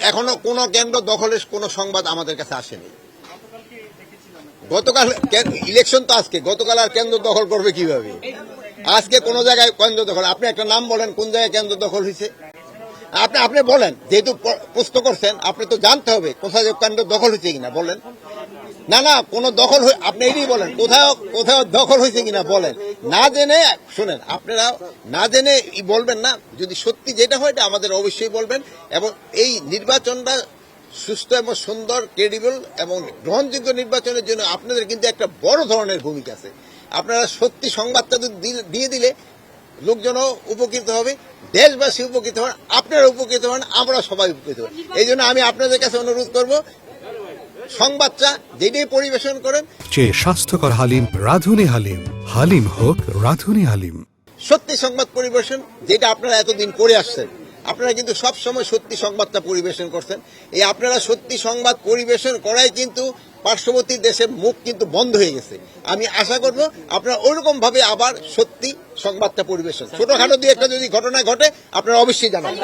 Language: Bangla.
এখনো কোনো কেন্দ্র দখলের কোনো সংবাদ আমাদের কাছে আসেনি। গতকাল ইলেকশন তো আজকে, গতকাল আর কেন্দ্র দখল করবে কিভাবে? আজকে কোন জায়গায় কেন্দ্র দখল, আপনি একটা নাম বলেন কোন জায়গায় কেন্দ্র দখল হয়েছে? আপনি বলেন, যেহেতু প্রশ্ন করছেন আপনি তো জানতে হবে কোথায় কেন্দ্র দখল হয়েছে কিনা বলেন। না কোনো দখল, আপনি এটাই বলেন কোথাও দখল হয়েছে কিনা বলেন। না জেনে শুনেন, আপনারা না জেনে বলবেন না। যদি সত্যি যেটা হয় এটা আমাদের অবশ্যই বলবেন। এবং এই নির্বাচনটা সুস্থ এবং সুন্দর, ক্রেডিবল এবং গ্রহণযোগ্য নির্বাচনের জন্য আপনাদের কিন্তু একটা বড় ধরনের ভূমিকা আছে। আপনারা সত্যি সংবাদটা দিয়ে দিলে লোকজনও উপকৃত হবে, দেশবাসী উপকৃত হন, আপনারা উপকৃত হন, আমরা সবাই উপকৃত হন। এই জন্য আমি আপনাদের কাছে অনুরোধ করব, সংবাদটা যেটাই পরিবেশন করেন, স্বাস্থ্যকর হালিম, রাঁধুনি হালিম। হালিম হোক রাঁধুনি হালিম। সত্যি সংবাদ পরিবেশন, যেটা আপনারা এতদিন করে আসছেন। আপনারা কিন্তু সব সময় সত্যি সংবাদটা পরিবেশন করছেন। এই আপনারা সত্যি সংবাদ পরিবেশন করাই কিন্তু পার্শ্ববর্তী দেশের মুখ কিন্তু বন্ধ হয়ে গেছে। আমি আশা করব আপনারা ওইরকম ভাবে আবার সত্যি সংবাদটা পরিবেশন, ছোটখাটো দিয়ে একটা যদি ঘটনা ঘটে আপনারা অবশ্যই জানাবেন।